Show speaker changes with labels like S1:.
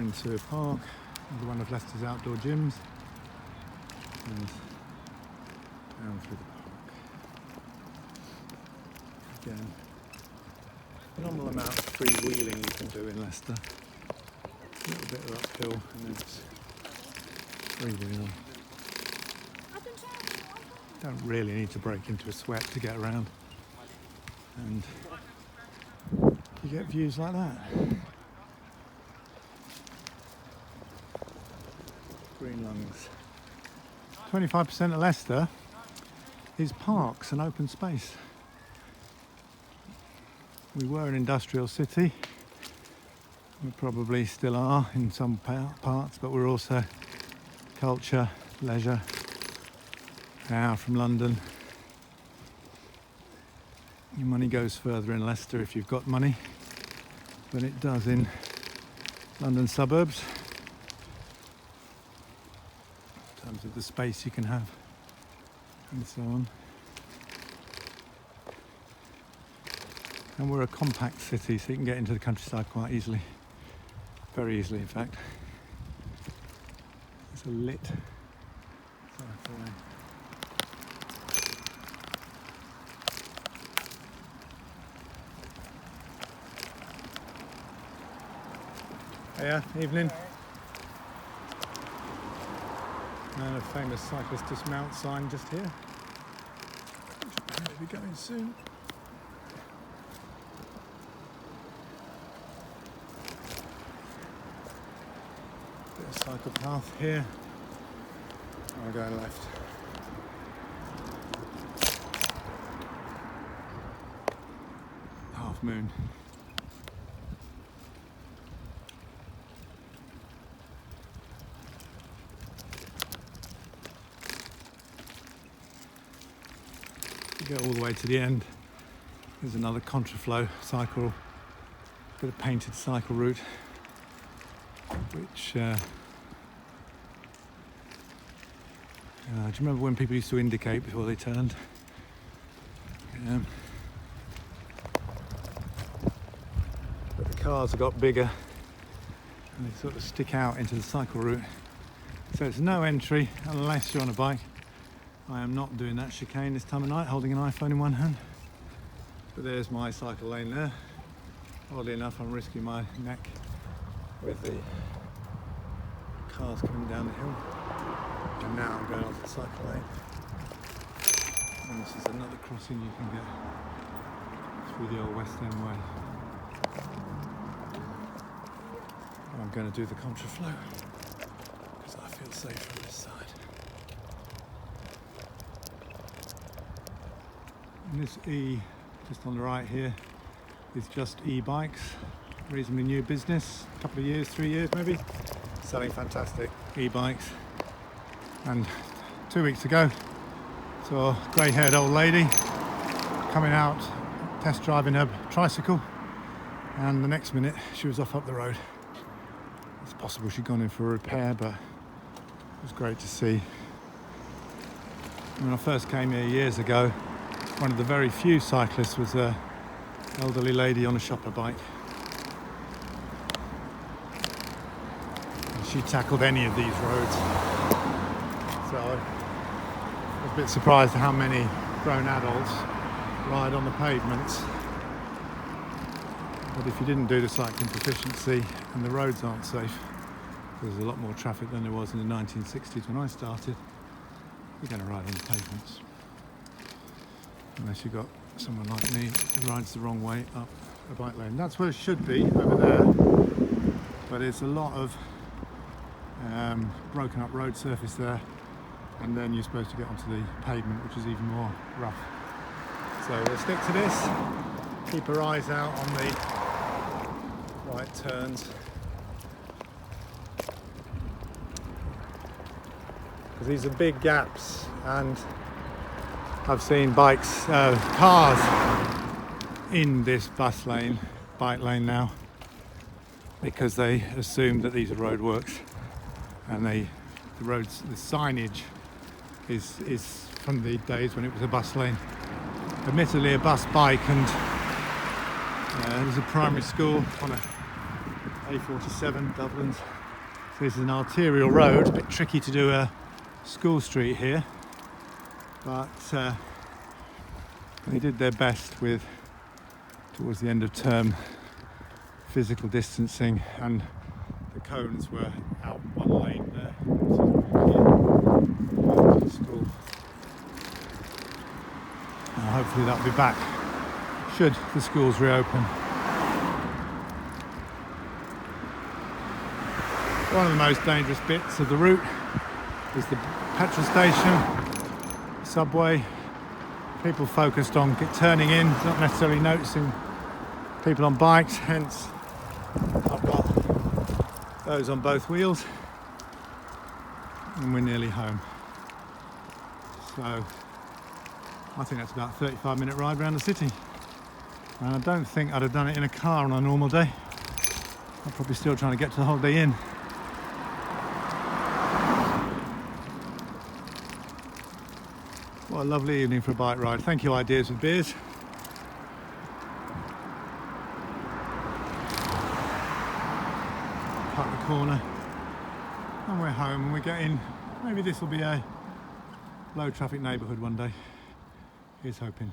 S1: into a park, another one of Leicester's outdoor gyms, and down through the park. Again, normal amount of freewheeling you can do in Leicester. A little bit of uphill and then it's freewheeling. Don't really need to break into a sweat to get around, and you get views like that. Green lungs. 25% of Leicester is parks and open space. We were an industrial city. We probably still are in some parts, but we're also culture, leisure. An hour from London. Your money goes further in Leicester if you've got money than it does in London suburbs, in terms of the space you can have and so on. And we're a compact city, so you can get into the countryside quite easily. Very easily, in fact. It's a lit cycleway. Yeah, evening. And a famous cyclist dismount sign just here. Should be going soon. Bit of cycle path here. I'll go left. Half moon. Go all the way to the end. There's another contraflow cycle, bit of painted cycle route, which do you remember when people used to indicate before they turned? But the cars have got bigger and they sort of stick out into the cycle route, so it's no entry unless you're on a bike. I am not doing that chicane this time of night, holding an iPhone in one hand. But there's my cycle lane there. Oddly enough, I'm risking my neck with the cars coming down the hill. And now I'm going off the cycle lane. And this is another crossing you can get through the old West End way. I'm going to do the contraflow because I feel safe on this side. And this E, just on the right here, is just e-bikes. Reasonably new business, a couple of years, 3 years maybe, selling fantastic e-bikes. And 2 weeks ago, saw a grey-haired old lady coming out, test driving her tricycle, and the next minute she was off up the road. It's possible she'd gone in for a repair, but it was great to see. When I first came here years ago, one of the very few cyclists was an elderly lady on a shopper bike. And she tackled any of these roads. So I was a bit surprised at how many grown adults ride on the pavements. But if you didn't do the cycling proficiency and the roads aren't safe, there's a lot more traffic than there was in the 1960s when I started, you're going to ride on the pavements. Unless you've got someone like me who rides the wrong way up a bike lane. That's where it should be, over there. But it's a lot of broken up road surface there. And then you're supposed to get onto the pavement, which is even more rough. So we'll stick to this. Keep our eyes out on the right turns. Because these are big gaps, and I've seen cars in this bike lane now, because they assume that these are roadworks, and the signage is from the days when it was a bus lane. Admittedly a bus bike, and there's a primary school on a A47 Dublin's. So this is an arterial road, a bit tricky to do a school street here, but they did their best with, towards the end of term, physical distancing, and the cones were out one lane there. To the school. And hopefully that'll be back should the schools reopen. One of the most dangerous bits of the route is the petrol station, subway. People focused on turning in, not necessarily noticing people on bikes, hence I've got those on both wheels and we're nearly home. So I think that's about a 35-minute ride around the city, and I don't think I'd have done it in a car on a normal day. I'm probably still trying to get to the Holiday Inn. What a lovely evening for a bike ride. Thank you, Ideas with Beers. Cut the corner and we're home, and we're getting, maybe this will be a low traffic neighbourhood one day. Here's hoping.